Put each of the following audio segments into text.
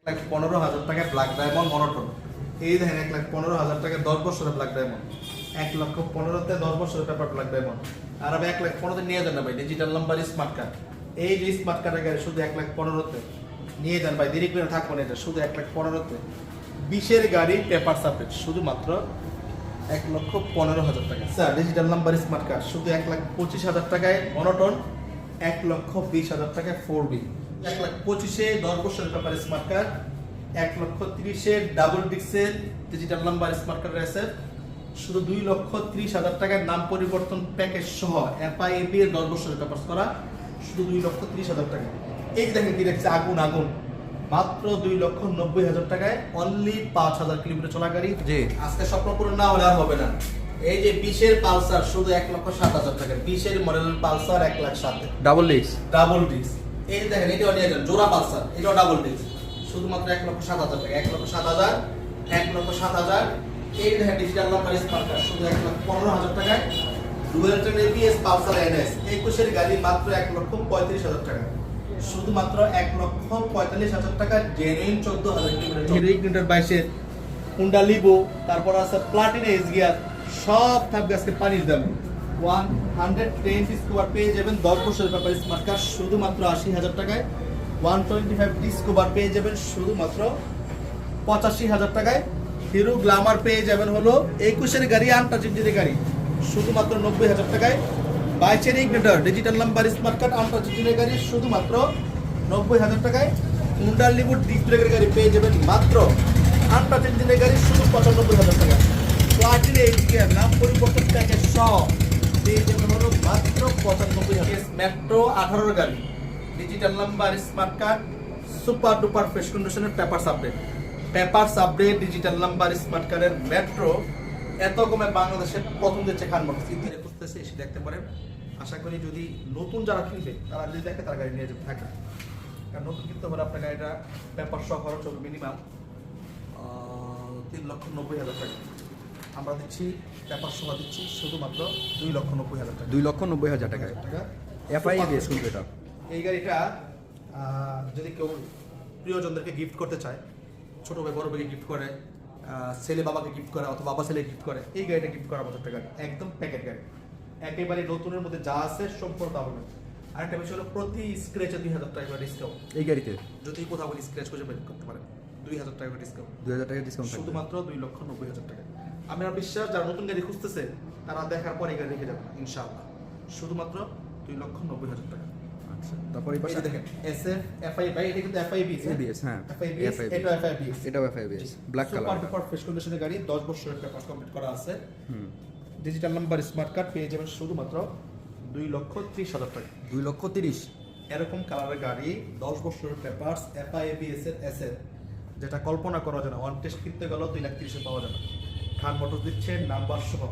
1,15,000 টাকা black diamond monotone. এই দেখেন 1,15,000 টাকা 10 বছরের ব্ল্যাক ডায়মন্ড। 1,15,000 10 বছরের পেপার ব্ল্যাক ডায়মন্ড। আর আমি 1,15,000 নিয়ে যান না ভাই, ডিজিটাল নাম্বার স্মার্ট কার্ড। এই যে স্মার্ট কার্ডের গাড়ি শুধু 1,15,000 নিয়ে যান ভাই, দেরি করে থাকবো না, এটা শুধু 1,15,000 20-এর গাড়ি পেপার সাবজেক্ট শুধুমাত্র 1,15,000 টাকা। Sir digital number smart card শুধু 1,25,000 টাকায় মনোটোন, 1,20,000 টাকায় 4B। 1,25,000 10 বছরের পেপার স্মার্ট কার্ড, 1,30,000 ডাবল ডিক্সের ডিজিটাল নাম্বার স্মার্ট কার্ড আছে শুধু 2,30,000 টাকার নাম পরিবর্তন প্যাকেজ সহ এফআইএবি এর 10 বছরের পেপার করা শুধু 2,30,000 টাকা। এই দেখেন কি দেখছে আগুন আগুন, মাত্র 2,90,000 টাকায় অনলি 5,000 কিলোমিটার চলা গাড়ি। জি আজকে স্বপ্ন পূরণ না হলে আর হবে না। এই যে 20-এর পালসার শুধু 1,07,000 টাকা, 20-এর মডেলের Pulsar 1,07,000 double disc. Double disc. এই দেখেন এটাও নিয়ে যান, জোড়া পালসার, এটাও ডাবল ডিস্ক শুধুমাত্র 1,07,000 টাকা। 1,07,000 1,07,000। এই দেখেন ডিজিটাল নাম্বার স্মার্ট কার্ড শুধু 1,15,000 টাকায়, dual ten ABS Pulsar NS 21-এর গাড়ি মাত্র 1,35,000 টাকা, শুধুমাত্র 1,45,000 টাকা জেনুইন 14,000 কিলোমিটার। হিরো ইগনিটর 22-এর হুন্ডা লিভো, তারপর আছে প্লাটিনা এস গিয়ার, সব থাকবে আজকে পানির দামে। 110 স্কোয়ার পেয়ে যাবেন 10 বছরের পেপার স্মার্ট কার্ড শুধুমাত্র 80,000 টাকায়। 125 স্কোয়ার পেয়ে যাবেন শুধুমাত্র 85,000 টাকায়। হিরো গ্ল্যামার পেয়ে যাবেন হলো 21-এর গাড়ি আনটাচ ইঞ্জিনের গাড়ি শুধুমাত্র 90,000 টাকায়। 22-এর Ignitor digital number smart card untouch ইঞ্জিনের গাড়ি শুধুমাত্র 90,000 টাকায়। হুন্ডা লিভো ডিস্ক ব্রেকের গাড়ি পেয়ে যাবেন মাত্র আনটাচ ইঞ্জিনের গাড়ি শুধু 95,000 টাকা। প্লাটিনা এস গিয়ার নাম পরিবর্তন প্যাকেজ সহ পেয়ে যাবেন হলো মাত্র 95,000। মেট্রো 18-এর গাড়ি digital number smart card super duper fresh কন্ডিশনের papers update digital number smart কার্ডের মেট্রো এত কমে বাংলাদেশের প্রথম দিচ্ছে খান মোটরস। ইন্টারে খুঁজতেছে এসে দেখতে পারেন। আশা করি যদি নতুন যারা কিনবে তারা যদি দেখে তার গাড়ি নিয়ে যাবে থাকে, কারণ নতুন কিনতে হলে আপনার গাড়িটা পেপার সহ খরচ হবে মিনিমাম 3,90,000 টাকা। আমরা দিচ্ছি পেপার সহ দিচ্ছি শুধুমাত্র 2,90,000 টাকা। 2,90,000 টাকা এফআইএবিএস কিন্তু এটা। এই গাড়িটা যদি কেউ প্রিয়জনদেরকে গিফট করতে চায়, ছোট ভাই বড় ভাইকে গিফট করে, ছেলে বাবাকে গিফট করে অথবা বাবা ছেলে গিফট করে, এই গাড়িটা গিফট করার মতো একটা গাড়ি, একদম প্যাকেট গাড়ি, একেবারে নতুনের মধ্যে যা আছে সম্পূর্ণ দাম হবে। আরেকটা বিষয় হলো প্রতি স্ক্র্যাচে 2,000 টাকা করে ডিসকাউন্ট। এই গাড়িতে যদি কোথাও বলি স্ক্র্যাচ খুঁজে বের করতে পারেন 2,000 টাকা করে ডিসকাউন্ট। 2,000 টাকা ডিসকাউন্ট শুধুমাত্র 2,90,000 টাকা। আমার বিশ্বাস যারা নতুন গাড়ি খুঁজতেছে তারা দেখার পরে গাড়ি রেখে যাবে ইনশাআল্লাহ, শুধুমাত্র 2,90,000 টাকা। আচ্ছা তারপরে এই পাশে পাশে দেখেন এসএফ এফআই ভাই, এটা কিন্তু এফআইবি এবিএস। হ্যাঁ এফআইবিএস, এটা এফআইবিএস, এটাও এফআইবিএস black colour. Super duper fresh কন্ডিশনের গাড়ি 10 বছরের পেপার কমপ্লিট করা আছে। ডিজিটাল নাম্বার স্মার্ট কার্ড পেয়ে যাবেন শুধুমাত্র 2,30,000 টাকা। 2,30,000 এরকম কালারের গাড়ি 10 বছরের পেপারস এফআইবিএস এর এসএফ, যেটা কল্পনা করা যায় না, ওয়ান টেস্ট কিনতে গেলেও 2,30,000 পাওয়া যায় না। খান মোটর দিচ্ছে নাম্বার সহ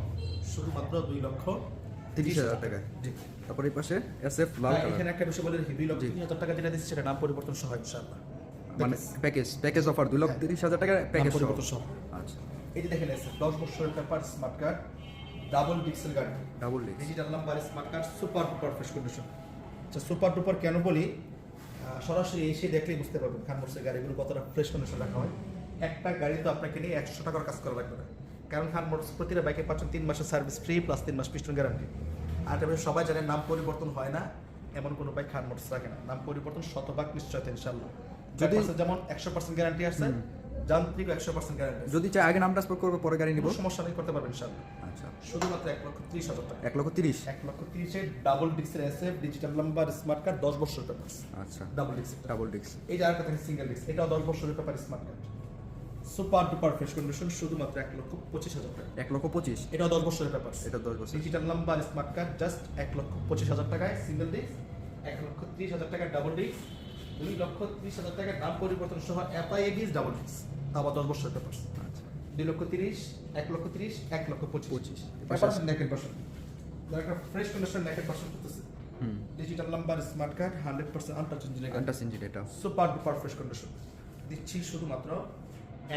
শুধুমাত্র 2,30,000 টাকা। জি। তারপরে এই পাশে এসএফ লাল কালার, এখানে একটা বিষয় বলে রাখি, 2,30,000 টাকা যেটা দিচ্ছে সেটা নাম পরিবর্তন সহ ইনশাআল্লাহ, মানে প্যাকেজ অফার 2,30,000 টাকা প্যাকেজ পরিবর্তন সহ। আচ্ছা এই যে দেখেন এসএফ 10 বছরের পেপার স্মার্ট কার্ড ডাবল ডিক্সেল গাড়ি, double disc. Digital number smart card super duper fresh condition. আচ্ছা সুপার ডুপার কেন বলি, সরাসরি এসে দেখলেই বুঝতে পারবেন খান মোটরসের গাড়িগুলো কতটা ফ্রেশ কন্ডিশন রাখা হয়। একটা গাড়ি তো আপনাকে নিয়ে 100 টাকার কাজ করা লাগবে না, কারণ খান মোটরস প্রতিটা বাইকে পাচ্ছেন 3 মাসের সার্ভিস ফ্রি প্লাস 3 মাস পিস্টন গ্যারান্টি। আর তবে সবাই জানেন নাম পরিবর্তন হয় না, এমন কোনো বাইক খান মোটরস রাখে না। নাম পরিবর্তন শতভাগ নিশ্চয়তা ইনশাআল্লাহ। যদি যেমন 100% গ্যারান্টি আছে, যান্ত্রিক 100% গ্যারান্টি। যদি চাই আগে নাম ট্রান্সফার করবো পরে গাড়ি নিব, সমস্যা নেই, করতে পারবেন ইনশাআল্লাহ। আচ্ছা শুধুমাত্র 1,30,000 টাকা। 1,30,000 1,30,000 ডাবল ডিক্সের SF digital number smart card 10 বছরের পেপার। আচ্ছা ডাবল ডিক্স, ডাবল ডিস্ক। এই যে আরেকটা থাকে সিঙ্গেল ডিক্স, এটাও 10 বছরের paper smart card super duper fresh condition শুধুমাত্র 1,25,000 টাকা। 1,25,000 এটাও 10 বছরের পেপার, এটা 10 বছর। Digital number smart card just 1,25,000 টাকায় সিঙ্গেল ডিক্স, 1,30,000 টাকা ডাবল ডিক্স, 2,30,000 টাকা নাম পরিবর্তন সহ এফআইএবিএস ডাবল ডিক্স, আবার 10 বছরের পেপার। আচ্ছা 2,30,000 1,30,000 1,25,000 25 পার্সেন্ট নেকেড পার্সেন্ট, একটা ফ্রেশ কন্ডিশন নেকেড পার্সেন্ট করতেছে। Digital number smart card 100% untouch engine untouch engine এটা সুপার ডুপার ফ্রেশ কন্ডিশন দিচ্ছি শুধুমাত্র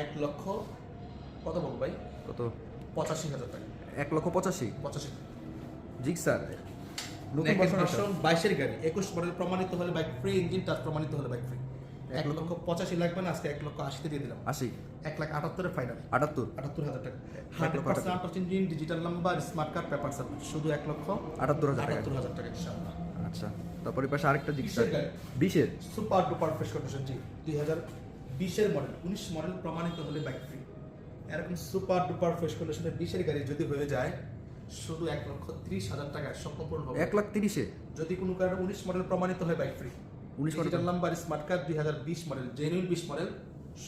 1 লক্ষ কত বলবো ভাই, কত? 85,000 টাকা। 1,85,000 85 জিক্সার নতুন নেকেড ভার্সন ভার্সন 22-এর গাড়ি 21 মডেল প্রমাণিত হলে বাইক ফ্রি, ইঞ্জিন টাচ প্রমাণিত হলে বাইক ফ্রি। 1 লক্ষ 85 লাগবে না, আজকে 1 লক্ষ 80 দিয়ে দিলাম। 80 1 লাখ 78 ফাইনাল, 78 78,000 টাকা। 1,78,000 100% touch engine, digital number, smart card, paper submit, শুধু 1 লক্ষ 78,000 টাকা। 78,000 টাকা ইনশাআল্লাহ। আচ্ছা, তারপরে পাশে আরেকটা জিক্সার 20 গাড়ি। 20 এর সুপার ডুপার ফ্রেশ কন্ডিশন, জি 2020 এর মডেল, 19 মডেল প্রমাণিত হলে বাইক ফ্রি। এরকম সুপার ডুপার ফ্রেশ কন্ডিশনের 20 এর গাড়ি যদি হয়ে যায় শুধু 1,30,000 টাকায় স্বপ্ন পূরণ হবে। 1,30,000 এ যদি কোনো কারণে 19 মডেল প্রমাণিত হয় bike free. 19 model digital number, smart card, 2020 model, genuine 20 model,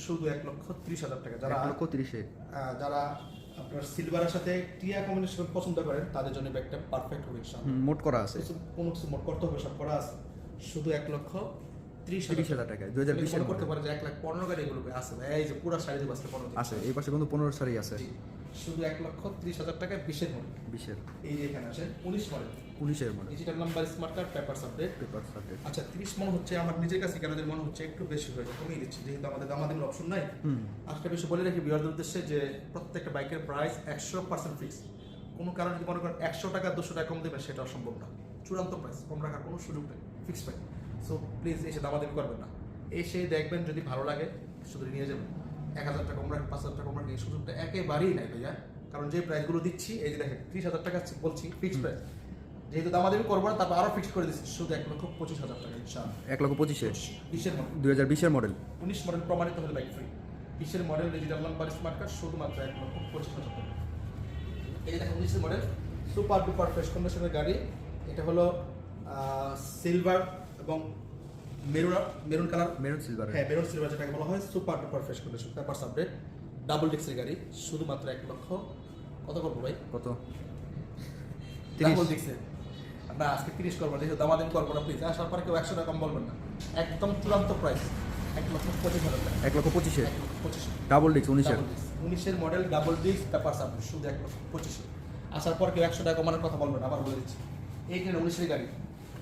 শুধু 1,30,000 টাকা। যারা 1,30,000 যারা আপনার সিলভারের সাথে টিয়া কম্বিনেশন পছন্দ করেন তাদের জন্য ব্যাগটা পারফেক্ট হবে ইনশাআল্লাহ। মোট করা আছে কোনো কিছু মোট করতে হবে, সব করা আছে, শুধু 1,30,000 30,000 টাকায় 2020 এর করতে মডেল পারে যে 1,15,000 গাড়ি এগুলো আছে, এই যে পুরো সারি দিয়ে বাসতে 15 আছে। এই পাশে কিন্তু 15 সারি আছে শুধু 1,30,000 টাকায় 20 এর মডেল। 20 এর এই যে এখানে আছে 19 মডেল, 19 এর model digital number, smart card, paper submit. Paper subject. আচ্ছা 30 মনে হচ্ছে আমার নিজের কাছে কেন যেন মনে হচ্ছে একটু বেশি হয়ে যায়, কমিয়ে দিচ্ছি যেহেতু আমাদের দামাদামির অপশন নাই। আজকে বেশি বলে রাখি বিয়ারদের উদ্দেশ্যে যে প্রত্যেকটা বাইকের প্রাইস 100% ফিক্স। কোনো কারণে যদি মনে করেন 100 টাকা 200 টাকা কম দেবেন সেটা অসম্ভব না। চূড়ান্ত প্রাইস, কম রাখার কোনো সুযোগ নেই, ফিক্স প্রাইস। সো প্লিজ এসে দামাদামি করবেন না, এসে দেখবেন যদি ভালো লাগে শুধু নিয়ে যাবেন। 1,000 টাকা কম রাখেন, 5,000 টাকা কম রাখেন, এই সুযোগটা একেবারেই নাই ভাইয়া। কারণ যে প্রাইসগুলো দিচ্ছি এই যে দেখেন 30,000 টাকা বলছি ফিক্স প্রাইস, যেহেতু দামাদামি করবো না তারপর আরো ফিক্স করে দিচ্ছি শুধু 1,25,000 টাকা ইনশাআল্লাহ। 1,25,000 20 এর মডেল, 2020 এর মডেল 19 মডেল প্রমাণিত হলে বাইক ফ্রি। 20 এর model, digital number, smart card, শুধুমাত্র 1,25,000 টাকা। এই যে দেখেন 19 এর মডেল সুপার ডুপার ফ্রেশ কন্ডিশনের গাড়ি। এটা হলো সিলভার এবং মেরুন কালার, মেরুন সিলভার। হ্যাঁ মেরুন সিলভার যেটাকে বলা হয়, super duper fresh condition, paper submit, double ডিক্সের গাড়ি, শুধুমাত্র 1 লক্ষ কত করবো ভাই? কত? ডাবল 30 ডিক্সের না, আজকে 30 করবো না, যেহেতু দামাদামি করবো না প্লিজ। আসার পরে কেউ 100 টাকা কম বলবেন না, একদম চূড়ান্ত প্রাইস 1,25,000 টাকা। 1,25,000 1,25,000 ডাবল ডিক্স 19 এর 19 এর model, double disc, paper submit, শুধু 1,25,000। আসার পর কেউ 100 টাকা কমানোর কথা বলবেন, আবার বলে দিচ্ছি। এই যে 19 এর গাড়ি,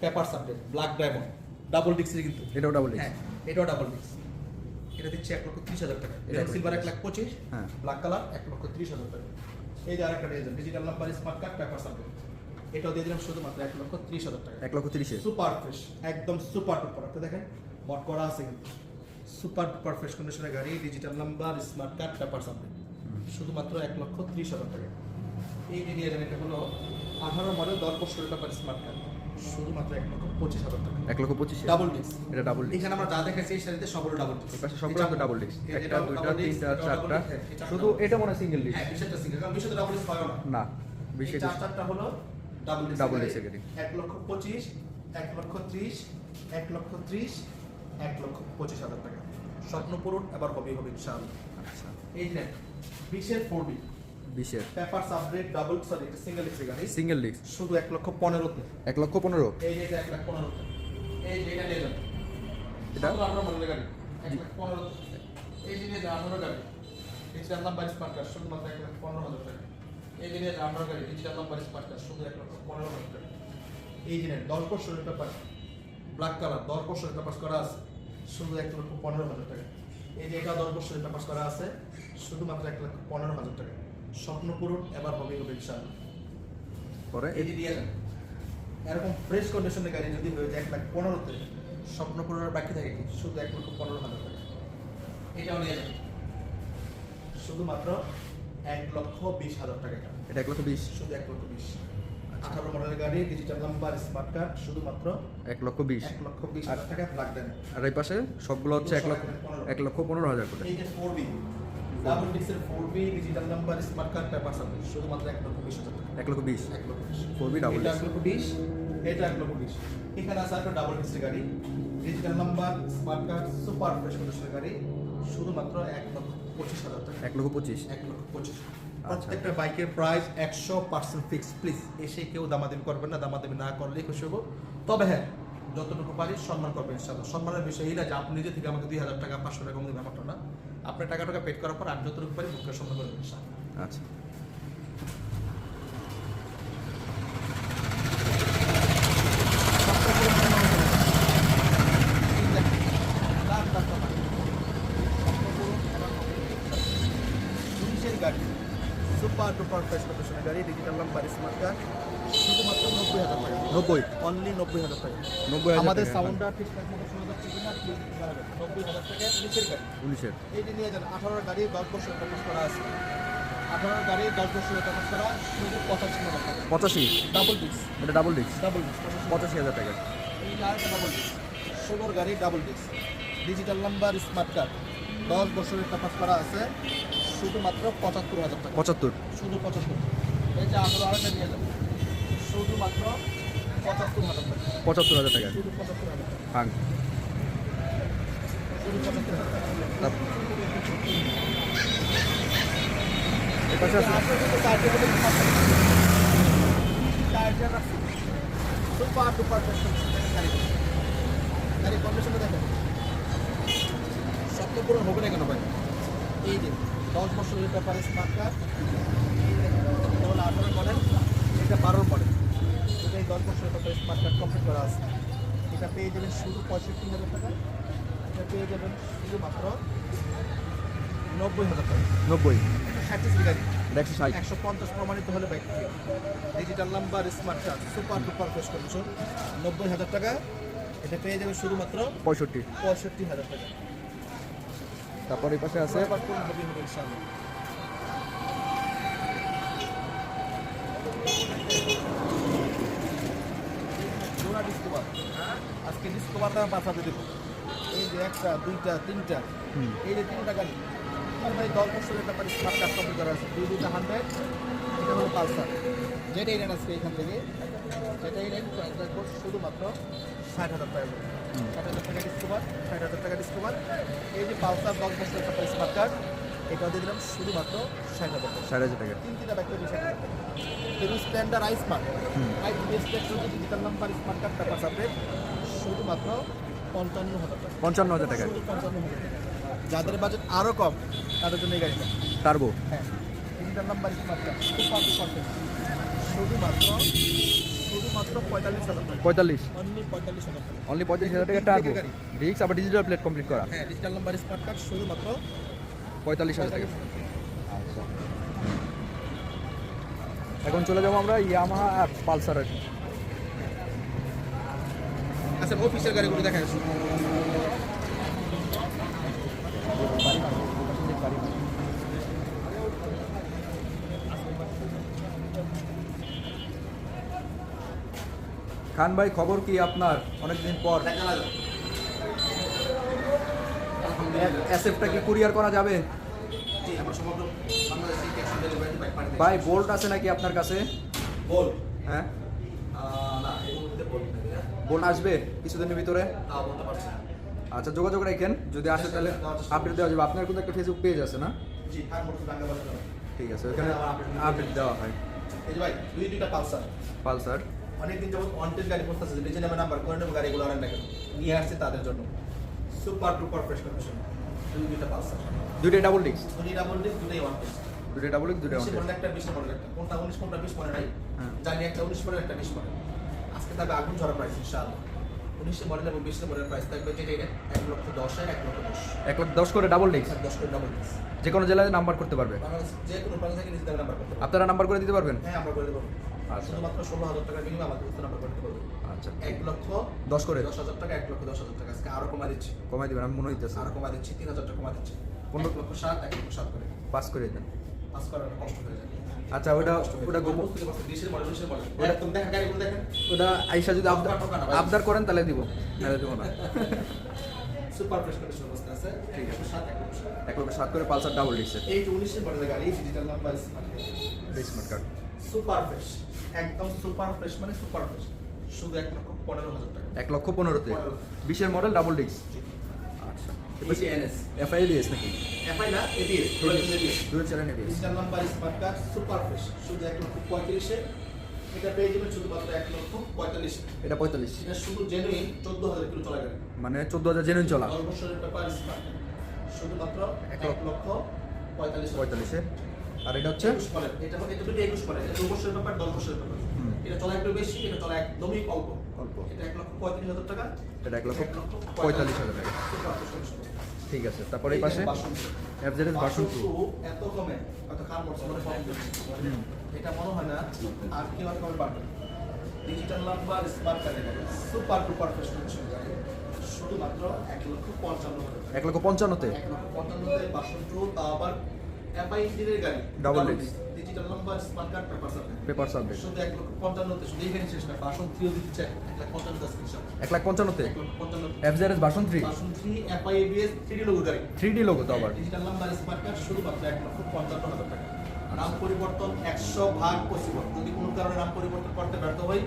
paper submit, black diamond, double ডিস্কের কিন্তু, এটাও ডাবল ডিক্স। হ্যাঁ এটাও ডাবল ডিস্ক। এটা দিচ্ছে 1,30,000 টাকা। এটা সিলভার 1,25,000, হ্যাঁ। ব্ল্যাক কালার 1,30,000 টাকা। এই যে আরেকটা digital number, smart card, paper submit, এটাও দিয়ে দিলাম শুধুমাত্র 1,30,000 টাকা। 1,30,000 সুপার ফ্রেশ, একদম সুপার টুপার। আপনি দেখেন বট করা আছে কিন্তু, সুপার টুপার ফ্রেশ কন্ডিশনের গাড়ি, digital number, smart card, paper submit, শুধুমাত্র 1,30,000 টাকা। এই যে নিয়ে যান, এটা হলো 18 মডেল, 10 বছরের পেপার স্মার্ট কার্ড, শুধুমাত্র 1,25,000 টাকা। 1,25,000 ডাবল ডিস্ক, এটা ডাবল ডিক্স। এখানে আমরা যা দেখাচ্ছি এই সারিতে সবগুলো ডাবল ডিস্ক। এই পাশে সবগুলো ডাবল ডিক্স। একটা, দুইটা, তিনটা, চারটা। শুধু এটা মনে হয় সিঙ্গেল ডিক্স। হ্যাঁ বিশেষটা সিঙ্গেল, কারণ বিশেষটা ডাবল ডিস্ক হয় না। না, এই বিশেষ চারটা হলো ডাবল ডিস্ক। ডাবল ডিস্কের গাড়ি। 1,25,000, 1,30,000, 1,30,000, 1,25,000 টাকা। স্বপ্ন পূরণ এবার হবে ইনশাআল্লাহ। আচ্ছা, এই যে 20 এর 4B 20 এর পেপার সাবমিট, ডাবল সরি এটা সিঙ্গেল ডিস্ক গাড়ি, সিঙ্গেল ডিক্স শুধু 1,15,000 তে। 1,15,000 এই যে এটা 1,15,000 তে। এই যে এটা নিয়ে যান, এটা? 18 মডেলের গাড়ি 1,15,000 তে। এই যে নিয়ে যান 18 গাড়ি, ডিজিটাল নাম্বার, স্মার্ট কার্ড, শুধুমাত্র 1,15,000 টাকা। এই যে নিয়ে যান 18 গাড়ি, ডিজিটাল নাম্বার, স্মার্ট কার্ড, শুধু 1,15,000 টাকা। এই যে 10 বছরের পেপার, ব্ল্যাক কালার, 10 বছরের পেপার করা আছে, শুধু 1,15,000 টাকা। এই যে এটা 10 বছরের পেপার করা আছে, শুধুমাত্র 1,15,000 টাকা। স্বপ্ন পূরণ এবার হবে ইনশাআল্লাহ। পরে এই যে দিয়ে যান, এরকম ফ্রেশ কন্ডিশনের গাড়ি যদি হয়ে যায় 1,15,000 তে, স্বপ্ন পূরণের বাকি থাকে কি? শুধু 1,15,000 টাকা। এটাও নিয়ে যান, শুধুমাত্র 1,20,000 টাকা। এটা 1,20,000 শুধু 1,20,000। 18 মডেলের গাড়ি, ডিজিটাল নাম্বার, স্মার্ট কার্ড, শুধুমাত্র 1,20,000 1,20,000 টাকা ব্ল্যাক দেন। আর এই পাশে সবগুলো হচ্ছে 1,15,000 করে। এই যে 4B ডাবল ডিস্কের 4B, digital number, smart card, paper submit, শুধুমাত্র 1,20,000 টাকা। 1,20,000 1,20,000 4B ডাবল এটা ডিক্স। 1,20,000, এটা 1,20,000। এখানে আছে একটা ডাবল ডিস্কের গাড়ি, digital number, smart card, super fresh কন্ডিশনের গাড়ি, শুধুমাত্র 1,25,000 টাকা। 1,25,000 1,25,000। প্রত্যেকটা বাইকের প্রাইস 100% ফিক্স। প্লিজ এসে কেউ দামাদামি করবেন না, দামাদামি না করলেই খুশি হবো। তবে হ্যাঁ যতটুকু পারি সম্মান করবেন ইনশাআল্লাহ। সম্মানের বিষয় এই না যে আপনি নিজে থেকে আমাকে 2,000 টাকা 500 টাকা কম দেবেন, ব্যাপারটা না। আপনার টাকা পেড করার পর আমি যতটুকু পারি মুখে সম্মান করবেন ইনশাআল্লাহ। আচ্ছা, গাড়ি সুপার ডুপার ফ্রেশ কন্ডিশনের গাড়ি, ডিজিটাল নাম্বার, স্মার্ট কার্ড, শুধুমাত্র 90,000 টাকা। 90 অনলি 90,000 টাকা। 90,000 আমাদের টাকা। সাউন্ডটা ঠিকঠাক মতো শোনা যাচ্ছে কিনা প্লিজ জানাবেন। 90,000 টাকা নিচের গাড়ি। 19-এর এইটি নিয়ে যান 18 গাড়ি 10 বছর তপস করা আছে। 18 গাড়ি 10 বছর তপস করা শুধু 85,000 টাকা। 85 ডাবল ডিস্ক। এটা ডাবল ডিস্ক ডাবল ডিস্ক 85,000 টাকা। এই গাড়িটা ডাবল ডিস্ক। 16 গাড়ি double disc. Digital number smart card 10 বছরের তপস করা আছে শুধুমাত্র 75,000 টাকা। 75 শুধু 75। এই যে আমরা আরেকটা নিয়ে যাবো শুধুমাত্র 75,000 টাকা। 75,000 টাকা। শুধু 75,000 টাকা। ফাং শুধু 75,000 টাকা। এর পাশে আছে সুপার ডুপার গাড়ি কন্ডিশনে দেখেন সব তো পুরো হবে না কেন ভাই এই যে 10 বছরের ব্যাপারে স্মার্ট কার্ড এটা হলো 18 মডেল এটা 12 মডেল এটা এই 10 বছরের ব্যাপারে স্মার্ট কার্ড কমপ্লিট করা আছে এটা পেয়ে যাবেন শুধু 65,000 টাকা এটা পেয়ে যাবেন শুধুমাত্র 90,000 টাকা 90 60 গাড়ি 160 150 প্রমাণিত হলে bike digital number smart card super duper fresh condition 90,000 টাকা এটা পেয়ে যাবে শুধুমাত্র 65 65,000 টাকা তারপর এই পাশে আছে এবার কোন হবে হবে ইনশাআল্লাহ জোড়া ডিসকভার আজকে ডিসকভারটা বাঁচাতে দেবো এই যে একটা দুইটা তিনটা এই যে তিনটা গাড়ি আর ভাই 10 বছরের ব্যাপারে স্মার্ট কার্ড কমপ্লিট করা আছে দুইটা 100 এটা হলো পালসার যেটাই নেন আজকে এখান থেকে যেটাই নেন প্রাইসটা কোর্স শুধুমাত্র 60,000 টাকা 60,000 টাকা ডিসকভার 60,000 টাকা ডিসকভার এই যে পালসার 10 বছরের ব্যাপারে স্মার্ট কার্ড এটা দিয়ে দিলাম শুধুমাত্র 60,000 টাকা 60,000 টাকা। তিনটা ব্যাগটা 60,000 টাকা কিন্তু standard I smart I best digital number smart card paper subject শুধুমাত্র 55,000 টাকা 55,000 টাকা। শুধু 55,000 টাকা যাদের বাজেট আরও কম তাদের জন্য এই গাড়িটা টার্বো হ্যাঁ digital number smart card super super শুধুমাত্র 45,000 টাকা 45 অনলি 45,000 টাকা অনলি 35,000 টাকা টার্বো ডিস্ক আবার ডিজিটাল প্লেট কমপ্লিট করা হ্যাঁ ডিজিটাল নাম্বার স্মার্ট কার্ড শুধুমাত্র 45,000 টাকা। আচ্ছা এখন চলে যাবো আমরা ইয়ামাহা আর পালসারের। আচ্ছা অফিসের গাড়িগুলো দেখা যাচ্ছে খান ভাই খবর কি আপনার অনেকদিন পর? অ্যাসেপ্টটা কি কুরিয়ার করা যাবে? জি আমরা সমগ্র বাংলাদেশে ক্যাশ অন ডেলিভারি বাইক পাঠিয়ে ভাই বোল্ট আছে নাকি আপনার কাছে? বল হ্যাঁ না এই মুহূর্তে বলতে পারি না বোল্ট আসবে কিছুদিনের ভিতরে? তা বলতে পারছি না আচ্ছা যোগাযোগ রাখেন, যদি আসে তাহলে আপডেট দেওয়া যাবে। আপনার কিন্তু একটা ফেসবুক পেজ আছে না? জি আর মোটর টাকা বাজার ঠিক আছে, ওখানে আপডেট দেওয়া হয়। এই যে ভাই দুইটা পালসার পালসার অনেকদিন যাবত অনটেড গাড়ি করতেছে নিচে নামে নাম্বার করে নেবো গাড়িগুলো আনেন না কেন নিয়ে আসছে তাদের জন্য সুপার টুপার ফ্রেশ কন্ডিশন দুইটা পালসার দুইটাই ডাবল ডিস্ক, দুই ডাবল ডিস্ক দুটোই ওয়ান ডিস্ক দুইটাই ডাবল ডিস্ক, দুইটাই 20 ওয়ান মডেল একটা 20 মডেল একটা কোনটা 19 কোনটা 20 মডেল নাই হ্যাঁ। জানি একটা 19 মডেল একটা 20 মডেল আজকে তবে আগুন ঝরা প্রাইস ইনশাআল্লাহ 19 মডেল এবং 20 মডেল প্রাইস থাকবে যেটাই 1,10,000 1,10,000 1,10,000 করে ডাবল ডিস্ক, 10 করে ডাবল ডিস্ক যে কোনো জেলায় নাম্বার করতে পারবে। বাংলাদেশ যে কোনো প্রান্ত থেকে নিজেদের নাম্বার করতে পারবে আপনারা নাম্বার করে দিতে পারবেন? হ্যাঁ আমরা করে দেবো আচ্ছা। শুধুমাত্র 16,000 টাকা বিনিময়ে আমাদের নাম্বার করতে পারবে আচ্ছা 1,10,000 করে 10,000 টাকা 1,10,000 টাকা আজকে আরো কমা দিচ্ছি কমাই দিবেন, আমি মনে হইতেছে আরো কমা দিচ্ছি 3,000 টাকা কমা দিচ্ছি 15,000 1,07,000 করে পাস করে দেন। পাস করার কষ্ট হয়ে যায় আচ্ছা ওটা গোপন, দেশের মডেল একদম দেখেন গাড়িগুলো দেখেন ওটা আইসা যদি আবদার করেন তাহলে দিব, নাহলে দিব না। সুপার ফ্রেশ কন্ডিশন অবস্থা আছে ঠিক আছে 1,07,000 করে পালসার ডাবল ডিস্ক এই 19 মডেলের গাড়ি digital number smart card super fresh একদম সুপার ফ্রেশ মানে সুপার ফ্রেশ শুধু 1,15,000 টাকা 1,15,000-তে 20-এর মডেল ডাবল ডিস্ক। আচ্ছা এবিসি এনএস এফআইডিএস নাকি? এফআই না এবিএস দুই channel ABS. Digital number smart card super fresh শুধু 1,35,000 এটা পেয়ে যাবেন শুধুমাত্র 1,45,000 এটা 45, এটা শুধু জেনুইন 14,000 কিলো চলা গাড়ি মানে 14,000 জেনুইন চলা। 10 বছরের পেপার স্মার্ট শুধুমাত্র 1,45,000 45-এ। আর এটা হচ্ছে 21 মডেল এটা এটা দুটো 21 মডেল এটা 2 বছরের পেপার 10 বছরের পেপার এটা চলা একটু বেশি এটা চলা একদমই অল্প অল্প, এটা 1,35,000 টাকা এটা 1,45,000 টাকা। ঠিক আছে, তারপরে এই পাশে এফজেডএস ভার্সন 2 এত কমে কত খারাপ মনে হয় এটা মনে হয় না আর কি আর কমে পারবে ডিজিটাল নাম্বার স্মার্ট কার্ডের গাড়ি সুপার ডুপার ফ্রেশ কন্ডিশনের গাড়ি শুধুমাত্র 1,55,000 1,55,000-তে 1,55,000 বাসন টু আবার এফআই ইঞ্জিনের গাড়ি Double disc। Digital number smart card paper subject paper subject শুধু 1,55,000 শুধু এইখানে শেষ না বাসন 3 দিচ্ছে 1,55,000 স্ক্রিনশট 1,55,000-তে 1,55,000 FZS ভার্সন 3 বাসন 3 এফআই এবিএস 3D লোগো গাড়ি 3D লোগো তো আবার ডিজিটাল নাম্বার স্মার্ট কার্ড শুধুমাত্র 1,55,000 টাকা নাম পরিবর্তন 100% পসিবল যদি কোনো কারণে নাম পরিবর্তন করতে ব্যর্থ হই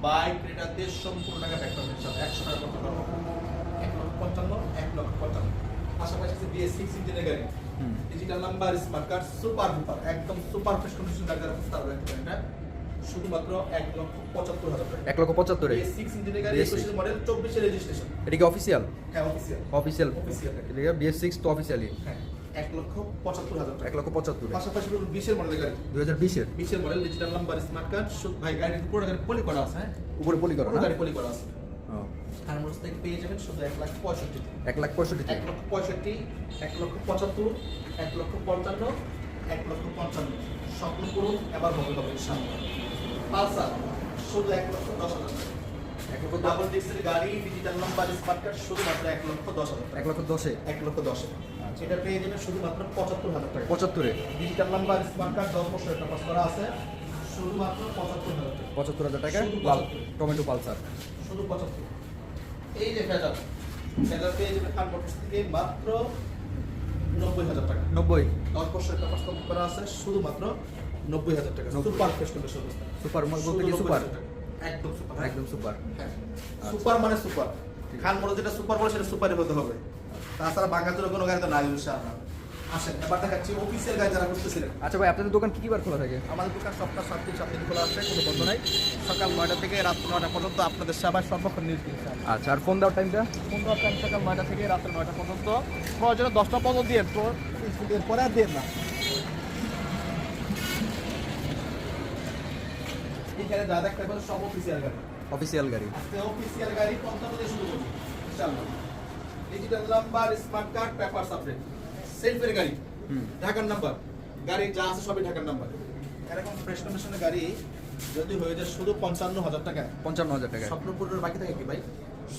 বাইক ক্রেতাতে সম্পূর্ণ টাকা ব্যাক পাবেন সাথে 100 টাকা করতে পারবো 1,55,000 পাশাপাশি আছে BS6 ইঞ্জিনের গাড়ি digital number smart card super duper একদম সুপার ফ্রেশ কন্ডিশন গাড়ি যারা খুঁজতে পারবেন এটা শুধুমাত্র 1,75,000 টাকা 1,75,000-এ BS6 ইঞ্জিনের গাড়ি 21 মডেল 24 রেজিস্ট্রেশন এটা কি অফিসিয়াল? হ্যাঁ অফিসিয়াল অফিসিয়াল অফিসিয়াল এটা BS6 তো অফিসিয়ালি হ্যাঁ 1,75,000 টাকা 1,75,000 পাশাপাশি 20 এর মডেলের গাড়ি 2020-এর 20 এর model digital number smart card ভাই গাড়ির পুরো গাড়ি পলি করা আছে হ্যাঁ উপরে পলি করা পুরো না? গাড়ি পলি করা আছে ও খানমোড় থেকে পেয়ে যাবেন শুধু 1,65,000 1,65,000-তে 1,65,000 1,75,000 1,55,000 1,55,000 স্বপ্ন করুন এবার হবে তবে ইনশাআল্লাহ পালসার শুধু 1,10,000 ডাবল ডিস্কের গাড়ি ডিজিটাল নাম্বার স্মার্ট কার্ড শুধুমাত্র 1,10,000 1,10,000-এ 1,10,000 এটা পেয়ে যাবেন শুধুমাত্র 75,000 টাকা 75-এ ডিজিটাল নাম্বার স্মার্ট কার্ড 10 বছরের পেপারস করা আছে শুধুমাত্র 75,000 টাকা 75,000 টাকায় শুধু লাল 75,000 টমেটো পালসার শুধু 75 এই যে ফেজার ফেজার পেয়ে যাবে খান মোটরস থেকে মাত্র 90,000 টাকা 90 10 বছরের পেপারস কমপ্লিট করা আছে শুধুমাত্র 90,000 টাকা 90,000 সুপার ফ্রেশ কন্ডিশন সুপার মাল বলতে কি সুপার? একদম সুপার একদম সুপার হ্যাঁ সুপার মানে সুপার খান মোটর যেটা সুপার বলে সেটা সুপারই হতে হবে তাছাড়া বাংলাদেশের কোনো গাড়ি তো নাই ইনশাআল্লাহ আসেন এবার দেখাচ্ছি অফিসিয়াল গাড়ি যারা করতেছিলেন আচ্ছা ভাই আপনাদের দোকান কি বার খোলা থাকে? আমাদের দোকান সপ্তাহ 7 দিন 7 দিন খোলা আছে কোনো বন্ধ নাই সকাল 9টা থেকে রাত 9টা পর্যন্ত আপনাদের সেবায় সর্বক্ষণ নিয়োজিত ইনশাআল্লাহ আচ্ছা আর ফোন দেওয়ার টাইমটা? 15 টাইম সকাল 9টা থেকে রাত 9টা পর্যন্ত প্রয়োজনে 10টা পর্যন্ত দিয়ে তো এরপরে আর দেন না এখানে যা দেখতে পাবেন সব অফিসিয়াল গাড়ি অফিসিয়াল গাড়ি আজকে অফিসিয়াল গাড়ি 55 দিয়ে শুরু করব ইনশাআল্লাহ digital number smart card papers update সেলফের গাড়ি ঢাকার নাম্বার গাড়ি যা আছে সবই ঢাকার নাম্বার এরকম ফ্রেশ কন্ডিশনের গাড়ি যদি হয়ে যায় শুধু 55,000 টাকায় 55,000 টাকায় স্বপ্নপুরের বাকি থাকে কি ভাই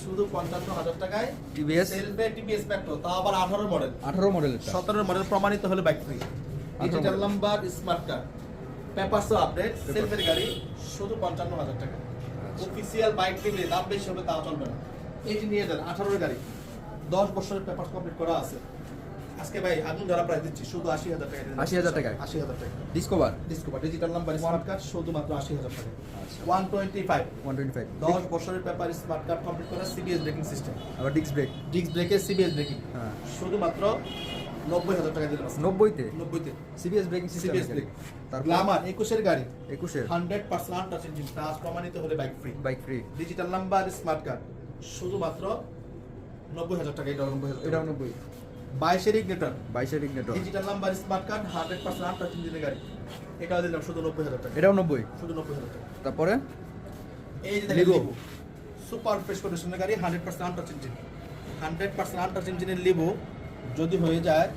শুধু 55,000 টাকায় টিভিএস সেলফে টিভিএস পেট্রো তা আবার 18 মডেল 18 মডেলের 17 মডেল প্রমাণিত হলে bike free digital model। Number smart card papers update সেলফের গাড়ি শুধু 55,000 টাকা অফিসিয়াল বাইক কিনলে দাম বেশি হবে তা চলবে না এই যে নিয়ে যান 18 এর গাড়ি 10 বছরের পেপারস কমপ্লিট করা আছে আজকে ভাই আগুন ধরা প্রাইস দিচ্ছি শুধু 80,000 টাকা 80,000 টাকায় 80,000 টাকা discover discover digital number smart card শুধুমাত্র 80,000 টাকা আচ্ছা 125 125 10 বছরের পেপার স্মার্ট কার্ড কমপ্লিট করা সিবিএস ব্রেকিং সিস্টেম আবার ডিস্ক ব্রেক ডিস্ক ব্রেকের সিবিএস ব্রেকিং হ্যাঁ শুধুমাত্র 90,000 টাকা দিলাম 90-তে 90 তে CBS braking system CBS brake তারপর গ্ল্যামার 21 এর গাড়ি 21-এর 100% আনটাচ ইঞ্জিন টাচ প্রমাণিত হলে bike free bike free digital number smart card শুধুমাত্র 90,000 টাকা এটা 90,000 এটাও 90 22 এর ইগনিটর 22-এর Ignitor digital number smart card 100% untouch ইঞ্জিনের গাড়ি এটাও দিলাম শুধু 90,000 টাকা এটাও 90 শুধু 90,000 টাকা তারপরে এই যে লিগো। লিগো সুপার ফ্রেশ কন্ডিশনের গাড়ি 100% আনটাচ ইঞ্জিন 100% আনটাচ ইঞ্জিনের লিগো যদি হয়ে যায়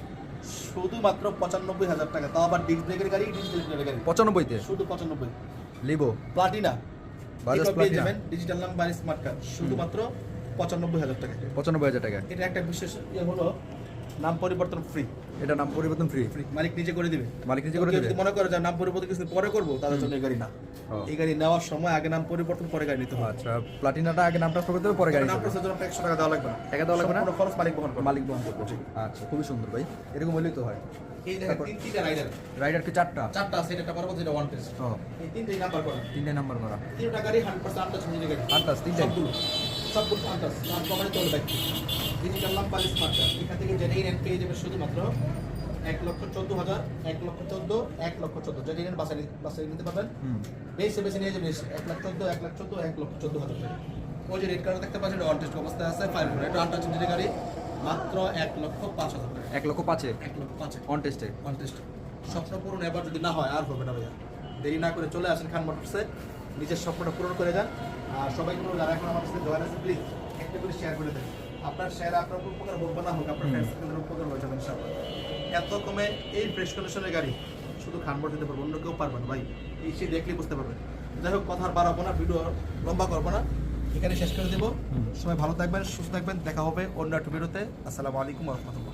শুধুমাত্র 95,000 টাকা তাও আবার ডিস্ক ব্রেকের গাড়ি ডিজিটাল গাড়ি 95-তে শুধু 95 লিবো প্লাটিনা বাজাজ এটা পেয়ে প্লাটিনা যাবেন ডিজিটাল নাম্বার স্মার্ট কার্ড শুধুমাত্র 95,000 টাকা 95,000 টাকায় এটা একটা বিশেষ হলো নাম পরিবর্তন ফ্রি এটা নাম পরিবর্তন ফ্রি ফ্রি মালিক নিজে করে দিবে মালিক নিজে করে কেউ দেবে যদি মনে করে যে নাম পরিবর্তন কিছু পরে করব তাদের জন্য এই গাড়ি না ও। এই গাড়ি নেওয়ার সময় আগে নাম পরিবর্তন পরে গাড়ি নিতে হবে আচ্ছা প্লাটিনাটা আগে নাম ট্রান্সফার করতে হবে পরে গাড়ি নাম নিতে হবে। প্রসেসের জন্য 100 টাকা দেওয়া লাগবে না টাকা দেওয়া লাগবে না? সম্পূর্ণ খরচ মালিক বহন করবে মালিক বহন করবে আচ্ছা খুবই সুন্দর ভাই এরকম হলেই তো হয় এই দেখেন তারপর? তিনটা রাইডার রাইডার কি চারটা চারটা আছে এটা পরবর্তী এটা ওয়ান টেস্ট ও এই তিনটেই নাম্বার করা তিনটে নাম্বার করা তিনটা গাড়ি 100% আনটাচ ইঞ্জিনের গাড়ি আনটাচ তিনটাই সবগুলো আনটাচ নাম প্রমাণিত হলে bike digital number smart card এখান থেকে যেটাই নেন পেয়ে যাবে শুধুমাত্র 1,14,000 1,14,000 1,14,000 যেটাই নেন বাসায় নিতে পারবেন হুম বেশি বেশি নিয়ে যাবেন 1,14,000 1,14,000 1,14,000 টাকা ওই যে রেড কার্ড দেখতে পাচ্ছেন ওয়ান টেস্ট অবস্থায় আছে ফাইল এটা আনটাচ ইঞ্জিনের গাড়ি মাত্র 1,05,000 টাকা 1,05,000 1,05,000 অন টেস্টে ওয়ান টেস্ট স্বপ্ন পূরণ এবার যদি না হয় আর হবে না ভাইয়া দেরি না করে চলে আসেন খান মোটরসে নিজের স্বপ্নটা পূরণ করে যান আর সবাই কোনো যারা এখন আমার সাথে জয়েন আছে প্লিজ একটা করে শেয়ার করে দেন আপনার শেয়ার আপনার উপকার হোক বা না হোক আপনার ফ্রেন্ডসদের উপকার হয়ে যাবে ইনশাআল্লাহ এত কমে এই ফ্রেশ কন্ডিশনের গাড়ি শুধু খান মোটর দিতে পারবো অন্য কেউ পারবেন ভাই এই সে দেখলেই বুঝতে পারবেন যাই হোক কথা আর বাড়াবো না, ভিডিও লম্বা করবো না, এখানে শেষ করে দেবো। সবাই ভালো থাকবেন, সুস্থ থাকবেন, দেখা হবে অন্য একটা ভিডিওতে। আসসালামু আলাইকুম ওয়া রাহমাতুল্লাহ।